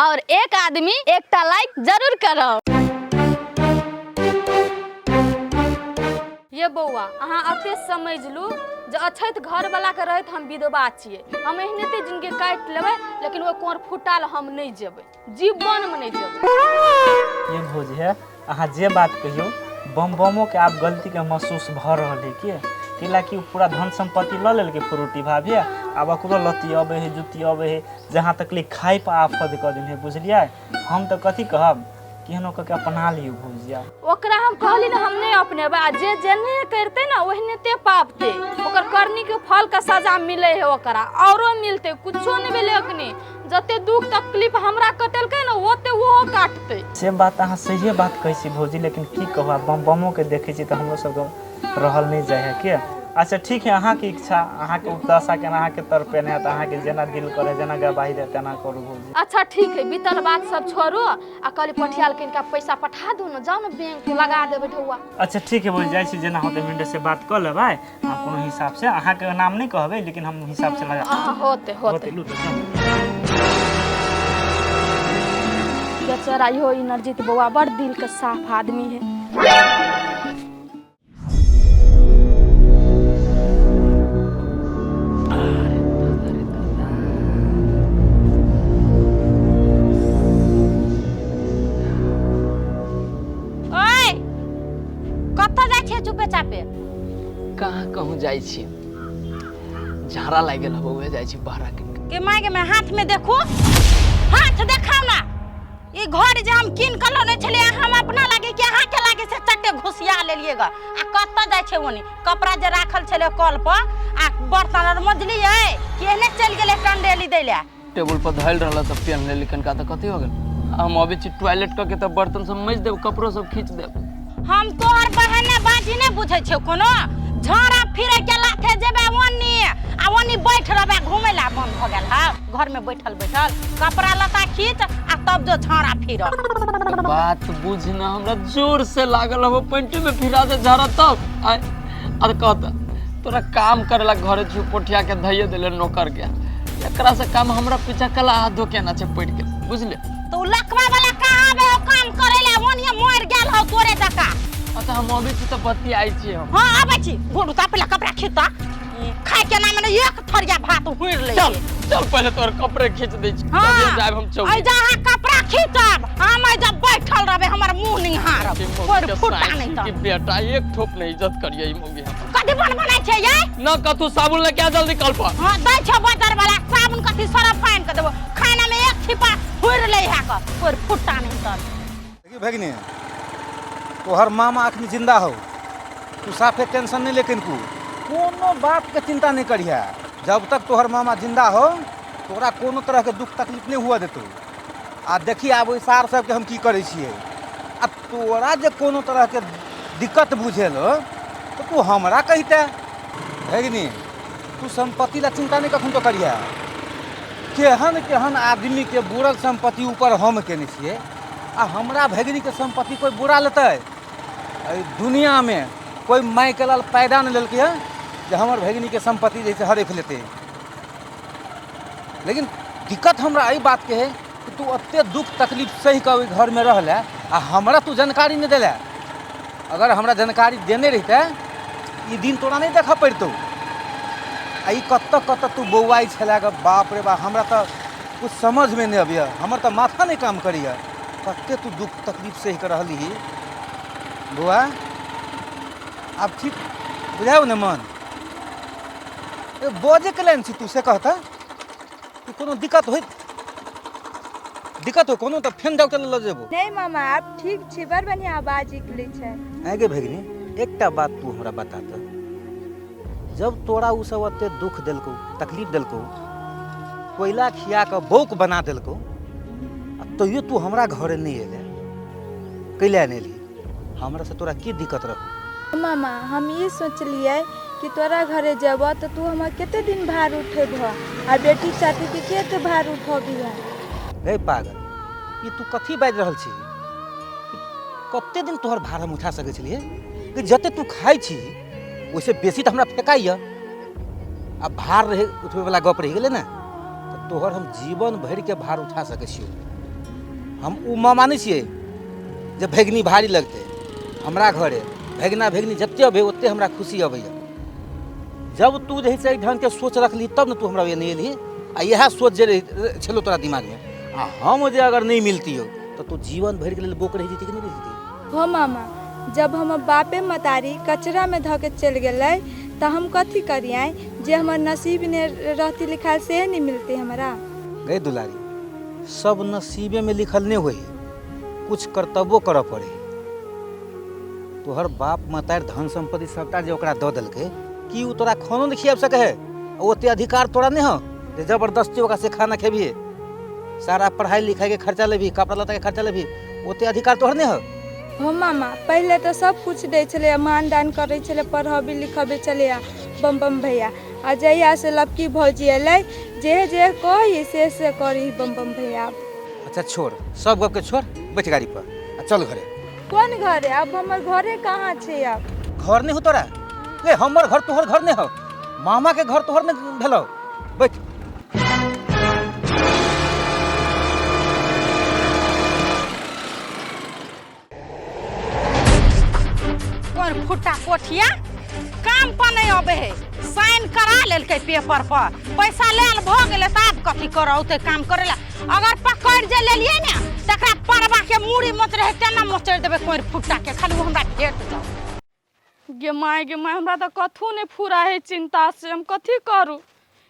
और एक आदमी एकटा लाइक जरूर करो। ये बौआ अहाँ अते समझ लू जे अछैत घर वाला के रहत हम विधवा छिए, हम एहनेते जिनके काट लेबै लेकिन वो कोर फुटाल हम नहीं जेबै, जीवन में नहीं जेबै। ये भौजी है अहाँ जे बात कहियो बमो के आप गलती के महसूस भ रहल है कि लाकि पूरा धन संपत्ति ल लेलके फ्रूटी भाभी, आब ओकरो लत्ती अबे है जुत्ती अबे है, जहाँ तक ले खाई पर आफत कर दिन है, बुझलिए। हम तो कथी कहब केहनो के अपना लियो भौजिया। ओकरा हम कहली ना हम नहीं अपनेबै, आ जे जने करते ना ओहने ते पापते, ओकर करनी के फल का सजा मिले है ओकरा, औरो मिलते कुछो नहीं मिले अखनी। जते दुख तकलीफ हमरा कटेलकै ना ओते वो काटते। से बात अहाँ सही बात कहै छी भौजी, लेकिन की कहब बमो के देखे छी त हमरो सब रहल नहीं जाय है के। अच्छा ठीक है अहाँ के इच्छा, अहाँ के उपदासा के अहाँ के तरफे नहीं, अहाँ के जेना दिल करे जेना गवाही दे तेना करू भौजी। अच्छा ठीक है बीतल बात सब छोड़ो, आ कल पठियाल के इनका पैसा पठा दो ना, जाओ ना बैंक लगा देबै ढौआ। अच्छा ठीक है भौजी जाय छी, जेना होते मिनट से बात कर लेबै, हम कोनो हिसाब से अहाँ के नाम नहीं कहबै लेकिन हम हिसाब से लगा होते बेचारा यो इनरजीत बउआ बड़ दिल के साफ आदमी है। कहाँ कहूँ जाई छी, झाड़ा लाग गेल हबे जाई छी बहरा के माय के मैं हाथ में देखू, हाथ देखाओ ना। ई घर जे हम किन क लने छले हम अपना लागे के अहाँ के लागे से चट्टे घुसिया लेलिएगा। आ कत्ता जाय छे ओनी कपड़ा जे राखल छले कल पर आ बर्तन और मजली है केने चल गेले टंडेली दैले, टेबल पर धइल रहल त पेन ले लिखन का त कथि हो गेल। हम अबे छी टॉयलेट क के त बर्तन सब मज देब, कपड़ो सब खींच देब। हम तोहर बहाना बाजी ने बुझै छे कोनो, झाड़ा फिरे के लाथे जेबे ओनी आ ओनी बैठ रहबे घुमै ला मन भ गेल है घर में बैठल कपड़ा लता खींच आ तब जो झाड़ा फिर। बात बुझ ना, हमरा जोर से लागल हो पेंट में फिरा दे झाड़ा तब अरे कहता तोरा काम करेला घरे पोठिया के धइए देले नौकर के, एकरा से काम हमरा पीछा कला हाथ धो के ना छै पड़ के, बुझले। तो लखवा वाला कहां बे काम करेला ओनी मोर गेल हो तोरे दका। अच्छा हम अबे छी त बत्ती आई छी हम। हां आबै छी, घोड़ू का पहले कपड़ा खींचा खाए के नाम में एक थरिया भात हुइर ले। चल चल पहले तोर कपड़े खींच दे छी, तब जाब हम चौक। आई जहां कपड़ा खींचब हम जब बैठल रहबे हमर मुंह निहारब कोई फुटा नहीं त। कि बेटा एक ठोप नहीं इज्जत करिए ई मोगी हम। कथि बनाय छै ये न कथु साबुन ले क्या जल्दी कल पर। हां दै छ बाजार वाला साबुन कथि सरफ फाइन के देबो, खाना में एक छिपा हुइर ले है का कोई फुटा नहीं त। देखी भगनी तोहर मामा अखनी जिंदा हो, तू साफे टेंशन नहीं लेकिन कोनो बात के चिंता नहीं करिया। जब तक तोहर मामा जिंदा हो तोरा कोनो तरह के दुख तकलीफ नहीं हुआ देतो। आ देखी आब सार सब के हम की करे छिए, आ तोरा जे कोनो तरह के दिक्कत बुझेल तो तू हमरा कहते भगनी, तू संपत्ति ला चिंता नहीं कखन तो करिया। केहन केहन आदमी के बुरल संपत्ति ऊपर हम केने छिए, आ हमरा भगनी के संपत्ति कोई बुरा लेते। दुनिया में कोई माई के लाल पैदा नहीं लेलकै है कि हमर भगनी के संपत्ति जैसे हड़प लेते। लेकिन दिक्कत हमरा यही बात के है कि तू अत्ते दुख तकलीफ सही के घर में रहल है, आ हमरा तू जानकारी नहीं दिला। अगर हमरा जानकारी देने रहते ये दिन तोरा नहीं देखा पड़तो। आ कत तू बौआई छला ग, बाप रे बाप हमरा तो कुछ समझ में नहीं अबिया, हमर तो माथा नहीं काम करिया। कत्ते तू दुख तकलीफ सही कर रहली ही बौआ, अब ठीक बुझाओ न मन। बोझे के लाइन छी तू से कहता कि कोनो दिक्कत हो कोनो तो फेन डॉक्टर ल जेबो। नहीं मामा आप ठीक छी, बड़ बढ़िया आवाज निकले छै। आगे भगनी एकटा बात तू हमरा बता त, जब तोरा उ सब अत्ते दुख देलको तकलीफ देलको, कोयला खिया के बौक बना देलको, तैयो तू हमरा घरे नहीं एले, कैला नहीं ली? हमरा से तोरा की दिक्कत रहो? मामा हम ये सोचलिए कि तोरा घरे जब तो तू हम केते दिन भार उठेब, आ बेटी साथी के केते भार उठबी है। रे पागल, ये तू कथी बाज रहल छी? कते दिन तोहर भार हम उठा सके छलिए कि जते तू खाई छी वैसे बेसी तो हमरा फेकाई है। अब भार रहे उठबे वाला गप रह गेले ना, तो तोहर हम जीवन भर के भार उठा सके छी। हम उ माँ मानै छियै जे भैगनी भारी लगते हमरा घरे भैगना भैगनी जते अबे ओते हमरा खुशी अबैया। जब तू जे छै ढंग के सोच रखली तब न तू हमरा नहीं एली आ यह सोच जे छलो तोरा दिमाग में आ हम जे अगर नहीं मिलती हो तो तू जीवन भर के लिए बोक रह जेती कि नहीं रह जेती? हो मामा, जब हम बापे मतारी कचरा में धके चल गए तो हम कथी करिए जे हमर नसीब ने रहती लिखाल से नहीं मिलती हमरा। गए दुलारी, सब नसीबे में लिखल नहीं होई, कुछ कर्तव्यो कर पड़े। तोहर बाप मतार धन संपत्ति सबटा जे ओकरा दऽ देलकै कि उ तोरा खानो नहीं खिया सके है? ओते अधिकार तोरा नहीं हो जे जबरदस्ती ओकरा से खाना खेबिए, सारा पढ़ाई लिखाई के खर्चा लेबी, कपड़ा लत्ता के खर्चा लेबी, ओते अधिकार तोहर नहीं हो? हो मामा, पहले तो सब कुछ दे चले, मान दान करे चले, पढ़बे लिखबे चले बम बम भैया। आ जहिया से लपकी भौजी अलै जे कही से करी बम बम भैया। अच्छा छोड़, सब गप के छोड़, बैठ गाड़ी पर आ चल घरे। कौन घर है? अब हमर घरे कहाँ छे? अब घर नहीं हो तोरा? ए हमर घर तोहर घर नहीं हो, मामा के घर तोहर नहीं भेलो। बैठ। कौन फुट्टा कोठिया काम पर नहीं अबे है, साइन करा लेलकै पेपर पर, पैसा लेल भ गेलै त आब कथी करौते काम करेला। अगर पकड़ जे लेलिए ना तकरा परवा के मूड़ी मत रहे तेना मचर देबे कोई फुट्टा के, खाली वो हमरा भेट जाओ। गे माय हमरा तो कथू नहीं फूरा है चिंता से, हम कथी करूँ?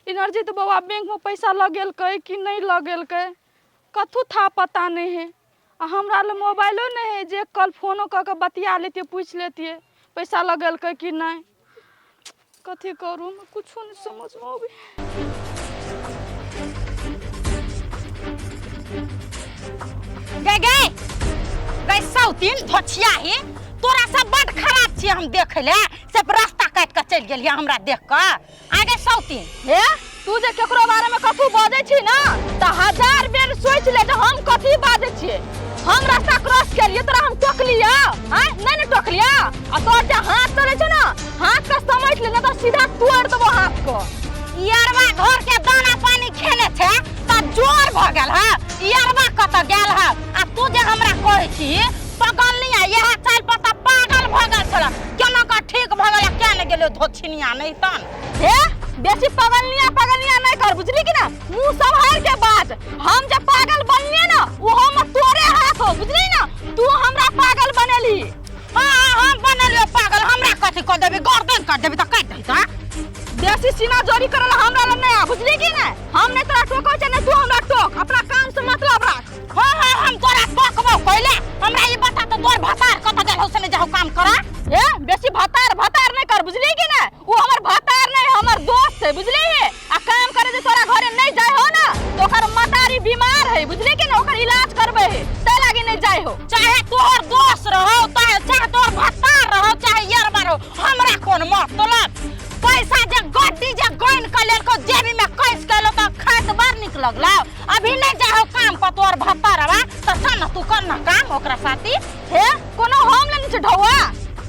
इनर्जी तो बाबा बैंक में पैसा लगेलकै कि नहीं लगेलकै कथू था पता नहीं है। आ हमरा ले मोबाइलो नहीं है जे कल फोनो क के बतिया लेती, पूछ लेती पैसा लगेलकै कि नहीं। कथी करूँ कुछ नहीं समझ में आवे। गए सौतीन धोछिया ही तोरा सब बड़ खराब छी, हम देख ले सब रास्ता काट के चल गेलिया हमरा देख के। आगे सौतीन हे तू जे केकरो बारे में कथू बाजै छी ना त 1000 बेर सोच ले जे हम कथी बाजै छी। हम रास्ता क्रॉस करिए तोरा हम टोकलिया? हां नहीं टोकलिया। आ तोर जे हाथ चले छ ना, हाथ का समझ ले ना तो सीधा तोड़ देबो हाथ को। यारवा घर के दाना पानी खेने छे त जोर भ गेल है, यारवा कत गेल है। आ तू जे हमरा कहै छी पगल नहीं है, यह चाल पता पागल भ गेल छल, केना का ठीक भ गेल क्या ने गेलो धोछिनिया नहीं तन। हे बेसी पगलनिया नहीं कर, बुझली कि ना? मुंह संभाल के बात। हम जे पागल बनलिए ना वो हम तोरे हाथ हो, बुझली ना? तू हमरा पागल बनेली। हां हम बनलियो पागल, हमरा कथि क देबे, गर्दन काट देबे त काट दही त। बेसी सीना जोरी करला हमरा ल नहीं आ, बुझली कि ना? हम नहीं तोरा टोको छ नहीं तू हमरा टोक, अपना काम से मतलब रख। हां हम तोरा टोकबो कइले, हमरा ई बता त तोर भतार कत गेल होसने जाओ काम करा। ए बेसी भतार नहीं कर, बुझली कि ना? वो हमर भतार नहीं हमर दोस्त है, बुझली है? आ काम करे जे तोरा घरे नहीं जाय हो ना तो ओकर मतारी बीमार है, बुझली कि ना? ओकर इलाज करबे है ते लागी नहीं जाय हो। चाहे तोर दोस्त रहो चाहे तोर भतार रहो चाहे यारबा रहो, हमरा कोन मतलब। पैसा जे गड्डी जे गइन क लेल को जेबी में कैस के लो त खात बार निकलग ला। अभी नहीं जाओ काम पर तोर भतारवा त सन तू कर ना काम ओकरा साथी। हे कोनो हम ले नहीं ढौआ,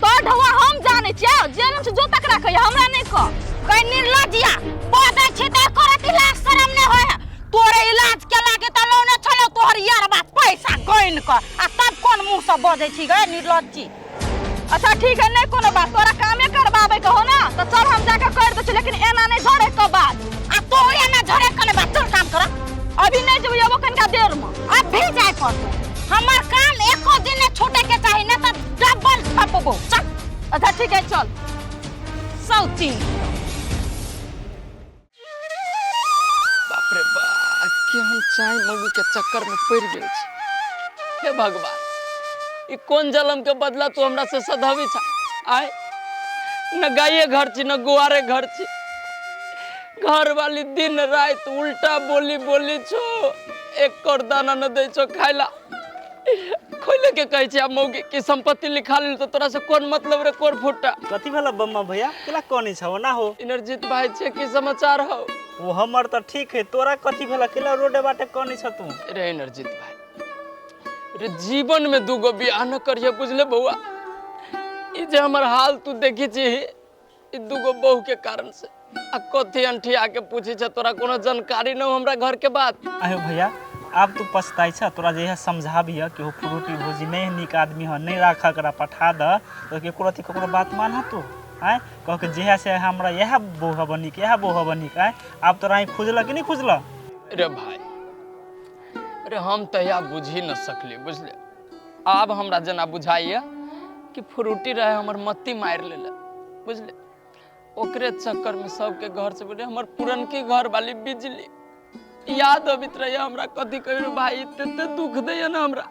तो ढौआ हम जाने छियै, जेल में जो तक रखे हमरा नहीं क। कहीं निर्लजिया पदे छै त करत इलाज शरम नहीं होय। तोरे इलाज के लागे त लोने छलो तोहर यारबा पैसा गइन क आ तब कोन मुंह से बजै छी गे निर्लज्जी। अच्छा ठीक है, नहीं कोनो बात, तोरा कामे करबाबे के हो ना तो चल हम जाके कर दे छी, लेकिन एना नहीं झड़े के बात। आ तोरे ना झड़े कने बात चल काम कर। अभी नहीं जेबो एबो कनका देर में। अब भी जाय पर हमर काम एको दिन छूटे के चाहि ना त डबल छपबो चल। अच्छा ठीक है चल। सौती बाप रे बाप, के हम चाय मौगी के चक्कर में पड़ गेल छी। हे भगवान, ई कौन जन्म के बदला तू हमरा से सधावी छा? आय न गाये घर छी न गुआरे घर छी, घर वाली दिन रात उल्टा बोली छो, एक कर दाना न दे छो खाइला। खोले के कहे छी आ मौगी की संपत्ति लिखा लेल तो तोरा से कौन मतलब रे कोर फुट्टा? कथी भेला बम्मा भैया, केला कोनी छौ ना हो? इनरजीत भाई छे की समाचार हो? वो हमर त ठीक है, तोरा कथी भेला, केला रोडे बाटे कोनी छ तू? रे इनरजीत भाई, रे जीवन में दूगो बियाह न करिए बुझले बउआ। ई जे हमर हाल तू देखी छी ई दूगो बहू के कारण से। आ कथी अंठी आके पूछी छ तोरा कोनो जानकारी न हमरा घर के बात? आयो भैया अब तू पछताई छ तोरा जे समझाबिय कि हो फ्रूटी भोजी नहीं निक आदमी ह नहीं राख करा पठा द तो केकरो अथी ककरो बात मान तू आय कह के जेहा से हमरा यह बोह बनिक यह बोह बनिक आय अब तोरा ही खुजल कि नहीं खुजल? अरे भाई अरे हम तहिया बुझी न सकली बुझले। अब हमरा जना बुझाइए कि फ्रूटी रहे हमर मत्ती मार ले बुझले। ओकरे चक्कर में सबके घर से बोले हमर पुरनकी घर वाली बिजली याद अबित रहे हमरा कथी कहियो भाई इते दुख दैया ना हमरा।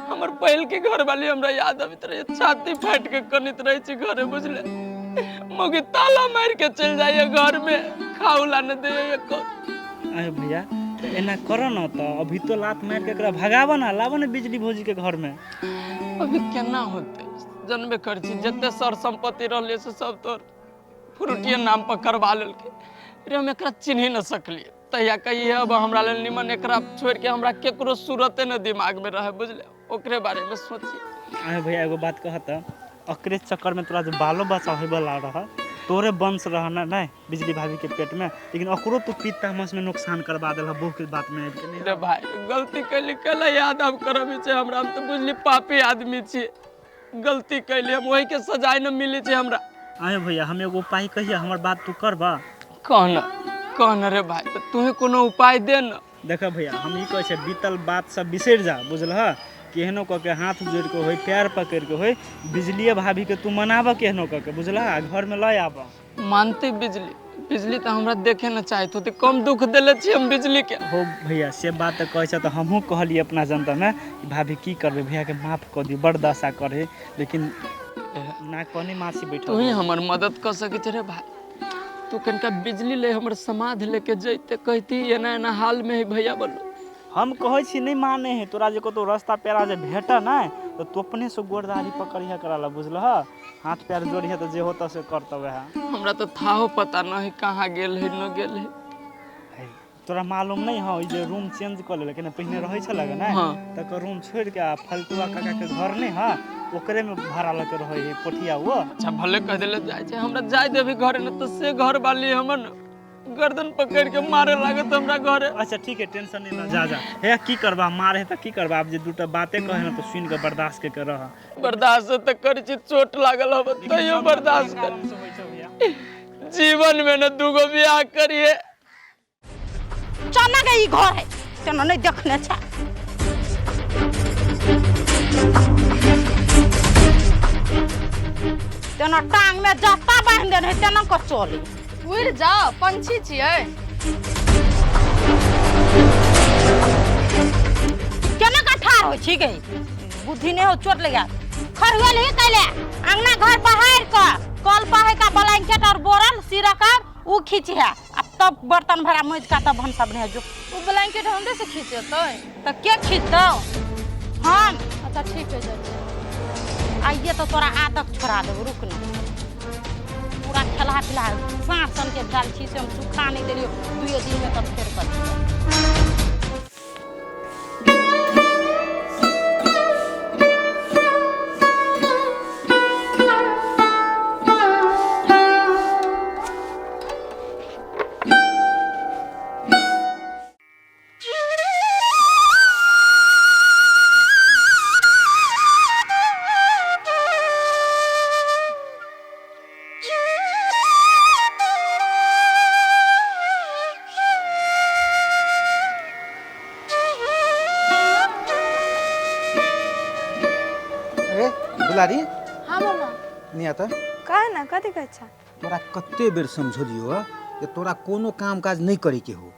हमर पहल के घर वाली हमरा याद अबित रहे छाती फाट के कनित रहे छी घरे बुझले। मगे ताला मार के चल जाइए घर में खाउला न दे एको। अरे भैया एना करो ना तो अभी तो लात मार के एकरा भगावा ना लावा ना बिजली भोजी के घर में। अभी केना होते जनबे कर छी जते सर संपत्ति रहले से सब तोर फ्रूटिया नाम पर करवा लेलके। रे हम एकरा चिन्ह न सकली तहिया कहिए अब हमरा लेल निमन एकरा छोड़ के हमरा केकरो सूरते न दिमाग में रहे बुझले। ओकरे बारे में सोची। अरे भैया एगो बात कहत अकरे चक्कर में तोरा जो बालो बच्चा होय वाला रह तोरे वंश रहना नहीं बिजली भाभी के पेट में लेकिन ओकरो तू पिता मस में नुकसान करवा देला बहु के बात में नहीं। रे भाई गलती कैली कल याद अब करबी छे हमरा। हम तो बुझली पापी आदमी छी गलती कैली हम वही के सजाए न मिली छे हमरा। अरे भैया हम एगो उपाय कहिए हमर बात तू करबा? कहन रे भाई तो तू कोनो उपाय दे न। देख भैया हम ई कहे छे बीतल बात सब बिसर जा बुझलह केहनो क के हाथ जोड़ के होय पैर पकड़ के होय बिजली भाभी के तू मनाब केहनो क के बुझलह घर में लय आब। मानते बिजली बिजली तो हमरा देखे न चाहत होती कम दुख देले छी हम बिजली के। हो भैया से बात तो कहे छे तो हमहू कहली अपना जनता में कि भाभी की करबे भैया के माफ कर दी बर्दाश्त करे लेकिन ना कोनी मासी बैठो तू ही हमर मदद कर सके छे रे भाई। तू कनका बिजली ले हमर समाध लेके जइते कहती एना एना हाल में ही भैया बोलो। हम कहे छी नहीं माने है तोरा जे कतो रास्ता पेरा जे भेटा ना तो तू अपने से गोरदारी पकड़िया कराला बुझलह हाथ पैर जोड़िया तो जे होता से करतवे है। हमरा तो थाहो पता नहीं कहाँ गेल है न गेल है। तोरा मालूम नहीं हो जे रूम चेंज कर ले लेकिन पहले रहे छला ना हाँ। तक रूम छोड़ के फलतुआ काका के घर नहीं है ओकरे में भाड़ा लेके रहे है कोठिया वो। अच्छा भले कह देले जाय छे हमरा जाय देबी घर न तो से घर वाली हमन गर्दन पकड़ के मारे लागत हमरा घर। अच्छा ठीक है टेंशन नहीं जा जा हे की करबा मारे त की करबा अब जे दूटा बातें कहे न तो सुन के बर्दाश्त के रह। बर्दाश्त त कर छी चोट लागल हो तइयो बर्दाश्त कर। जीवन में न दूगो ब्याह करिए चना के ई घर है चना नहीं देखने छा। तना टांग में जत्ता बांध दे तना को चली उड़ जाओ पंछी छिए केना का ठार हो छी गई बुद्धि ने हो चोट लगा खरगल ही कैले अंगना घर बहार का कल पहे का ब्लैंकेट और बोरल सिरा का उ खींच है अब तब बर्तन भरा मोज का तब हम सब ने जो वो ब्लैंकेट हमरे से खींचतो तो के खींचतो हम। अच्छा ठीक है जाओ आइए तो तोरा आदक छोड़ा देबो रुक न पूरा खेला पिला सांस सन के डाल छी से हम सुखा नहीं देलियो दुइयो दिन में तब फेर कर। दुलारी हाँ मामा नहीं आता कहा ना कथी कह छा तोरा कते बेर समझलियो कि तोरा कोनो काम काज नहीं करे के हो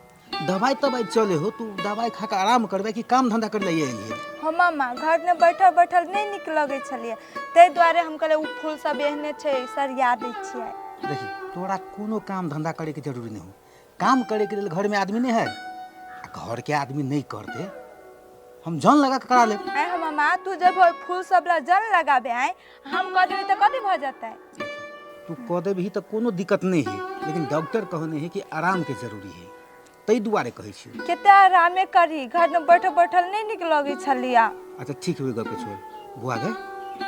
दवाई तवाई चले हो तू दवाई खा के आराम करबे कि काम धंधा कर ले एलिए। हाँ मामा घर में बैठल बैठल नहीं निक लगे छलिए ताहि दुआरे हम कहले उ फूल सब एहने छै सरिया दै छियै। देखी तोरा कोनो काम धंधा करे के जरूरी नहीं हो काम करे के लिए घर में आदमी नहीं है घर के आदमी नहीं करते हम जन लगा के करा ले। आए हम मामा तू जब फूल सब ला जल लगाबे आए हम कह देबे तो कथी भ जाता है। तू कह देबही तो कोनो दिक्कत नहीं है लेकिन डॉक्टर कहने है कि आराम के जरूरी है तई दुआरे कहै छी केते आरामे करी घर में बैठल बैठल नहीं निक लगे छलिया। अच्छा ठीक है गप के छोड़ बुआ गए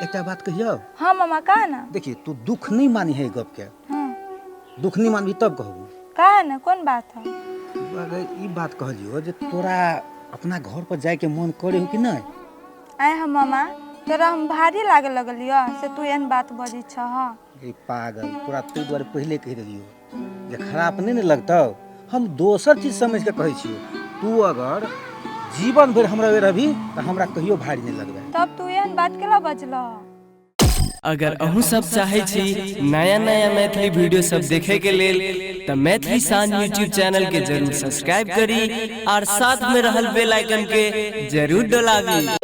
एक बात कहियो। हाँ मामा कहा ना देखिए तू दुख नहीं मानी है गप के हाँ दुख नहीं मानबी तब कहबू कहा ना कौन बात है। बुआ गए ई बात कहलियो जे तोरा अपना घर पर जाए के मन करे हो कि नहीं? आए हम मामा तोरा हम भारी लागे लगलियो से तू एहन बात बजी छह। ए पागल, तोरा तू द्वारे पहले कह रहियो जे खराब नहीं न लगतौ। हम दोसर चीज समझ के कहै छियो। तू अगर जीवन भर हमरा रहबी तो हमरा कहियो भारी नहीं लगबे। तब तू एहन बात केला बजलो? अगर अहू सब चाहे छी नया नया मैथिली वीडियो सब देखे के लेल तो मैथिली शान यूट्यूब चैनल के जरूर सब्सक्राइब करी और साथ में रहल बेल आइकन के जरूर दबावी।